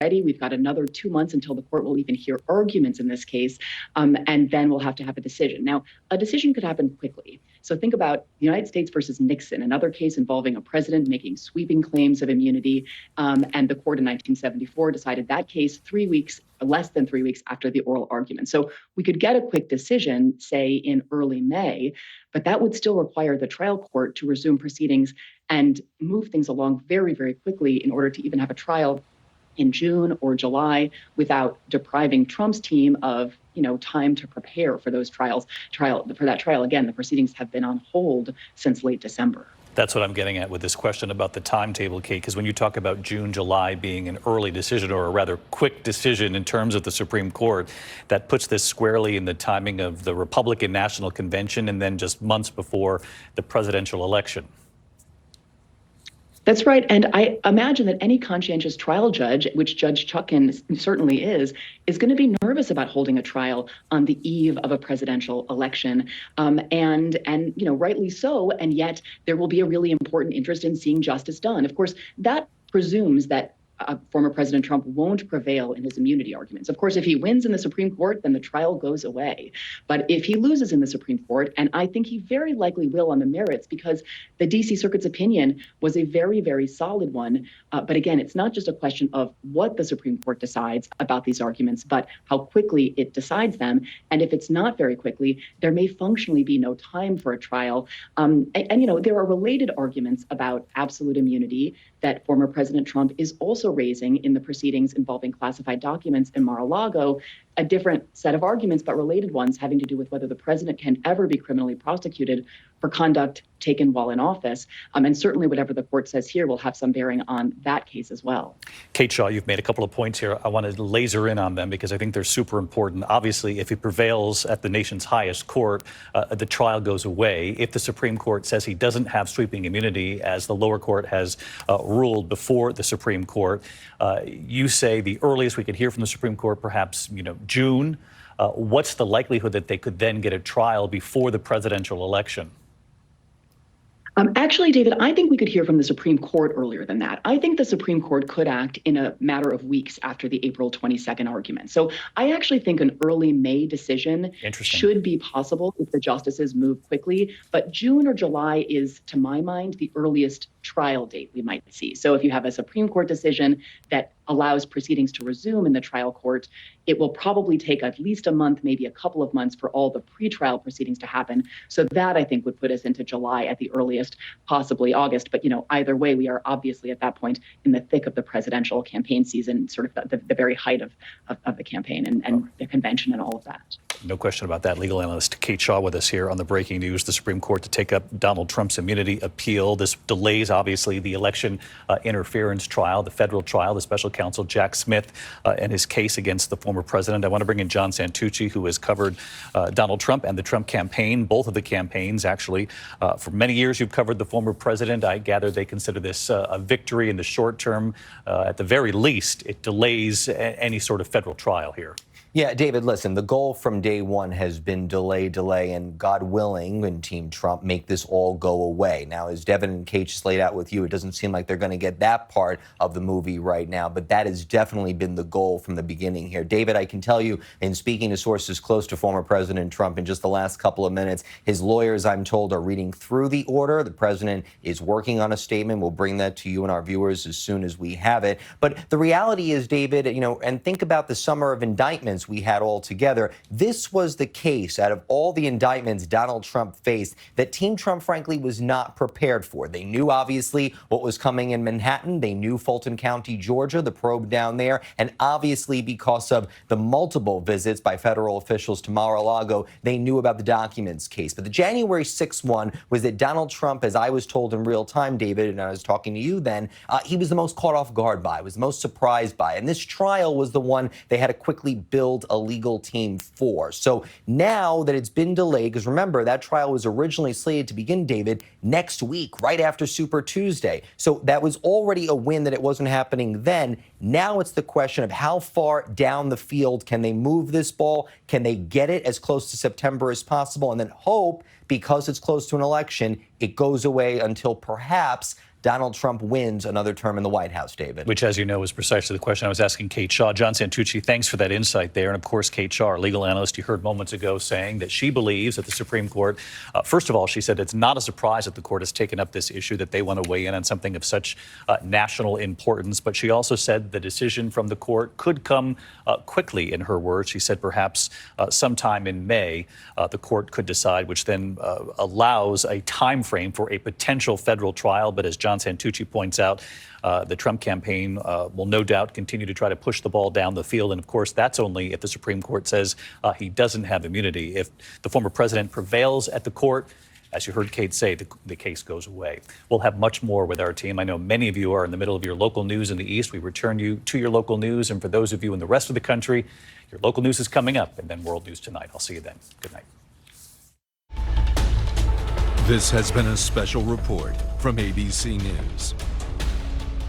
We've got another 2 months until the court will even hear arguments in this case, and then we'll have to have a decision. Now, a decision could happen quickly. So think about the United States versus Nixon, another case involving a president making sweeping claims of immunity, and the court in 1974 decided that case 3 weeks, less than 3 weeks after the oral argument. So we could get a quick decision, say in early May, but that would still require the trial court to resume proceedings and move things along very, very quickly in order to even have a trial in June or July without depriving Trump's team of, time to prepare for those trials. For that trial, again, the proceedings have been on hold since late December. That's what I'm getting at with this question about the timetable, Kate, because when you talk about June, July being an early decision, or a rather quick decision in terms of the Supreme Court, that puts this squarely in the timing of the Republican National Convention and then just months before the presidential election. That's right. And I imagine that any conscientious trial judge, which Judge Chutkan certainly is going to be nervous about holding a trial on the eve of a presidential election. And rightly so. And yet there will be a really important interest in seeing justice done. Of course, that presumes that former President Trump won't prevail in his immunity arguments. Of course, if he wins in the Supreme Court, then the trial goes away. But if he loses in the Supreme Court, and I think he very likely will on the merits, because the D.C. Circuit's opinion was a very, very solid one. But again, it's not just a question of what the Supreme Court decides about these arguments, but how quickly it decides them. And if it's not very quickly, there may functionally be no time for a trial. There are related arguments about absolute immunity that former President Trump is also raising in the proceedings involving classified documents in Mar-a-Lago, a different set of arguments, but related ones having to do with whether the president can ever be criminally prosecuted for conduct taken while in office. And certainly whatever the court says here will have some bearing on that case as well. Kate Shaw, you've made a couple of points here. I want to laser in on them because I think they're super important. Obviously, if he prevails at the nation's highest court, the trial goes away. If the Supreme Court says he doesn't have sweeping immunity, as the lower court has ruled before the Supreme Court, you say the earliest we could hear from the Supreme Court, perhaps, June. What's the likelihood that they could then get a trial before the presidential election? Actually, David, I think we could hear from the Supreme Court earlier than that. I think the Supreme Court could act in a matter of weeks after the April 22nd argument. So I actually think an early May decision should be possible if the justices move quickly. But June or July is, to my mind, the earliest trial date we might see. So if you have a Supreme Court decision that allows proceedings to resume in the trial court, it will probably take at least a month, maybe a couple of months for all the pretrial proceedings to happen. So that, I think, would put us into July at the earliest, possibly August. But, either way, we are obviously at that point in the thick of the presidential campaign season, sort of the very height of the campaign and the convention and all of that. No question about that. Legal analyst Kate Shaw with us here on the Breaking News. The Supreme Court to take up Donald Trump's immunity appeal. This delays, obviously, the election interference trial, the federal trial. The special counsel Jack Smith and his case against the former president. I want to bring in John Santucci, who has covered Donald Trump and the Trump campaign, both of the campaigns, actually. For many years, you've covered the former president. I gather they consider this a victory in the short term. At the very least, it delays any sort of federal trial here. Yeah, David, listen, the goal from day one has been delay, and God willing, when Team Trump make this all go away. Now, as Devin and Kate just laid out with you, it doesn't seem like they're going to get that part of the movie right now, but that has definitely been the goal from the beginning here. David, I can tell you, in speaking to sources close to former President Trump in just the last couple of minutes, his lawyers, I'm told, are reading through the order. The president is working on a statement. We'll bring that to you and our viewers as soon as we have it. But the reality is, David, and think about the summer of indictments we had all together. This was the case out of all the indictments Donald Trump faced that Team Trump, frankly, was not prepared for. They knew, obviously, what was coming in Manhattan. They knew Fulton County, Georgia, the probe down there. And obviously, because of the multiple visits by federal officials to Mar-a-Lago, they knew about the documents case. But the January 6th one was that Donald Trump, as I was told in real time, David, and I was talking to you then, he was the most caught off guard by, was the most surprised by. And this trial was the one they had to quickly build a legal team for. So now that it's been delayed, because remember, that trial was originally slated to begin, David, next week, right after Super Tuesday. So that was already a win that it wasn't happening then. Now it's the question of how far down the field can they move this ball? Can they get it as close to September as possible? And then hope, because it's close to an election, it goes away until perhaps Donald Trump wins another term in the White House, David. Which, as you know, is precisely the question I was asking Kate Shaw. John Santucci, thanks for that insight there. And of course, Kate Shaw, our legal analyst, you heard moments ago saying that she believes that the Supreme Court, first of all, she said it's not a surprise that the court has taken up this issue, that they want to weigh in on something of such national importance. But she also said the decision from the court could come quickly, in her words. She said perhaps sometime in May, the court could decide, which then allows a time frame for a potential federal trial. But as John Santucci points out, the Trump campaign will no doubt continue to try to push the ball down the field. And of course, that's only if the Supreme Court says he doesn't have immunity. If the former president prevails at the court, as you heard Kate say, the case goes away. We'll have much more with our team. I know many of you are in the middle of your local news in the East. We return you to your local news. And for those of you in the rest of the country, your local news is coming up, and then World News Tonight. I'll see you then. Good night. This has been a special report from ABC News.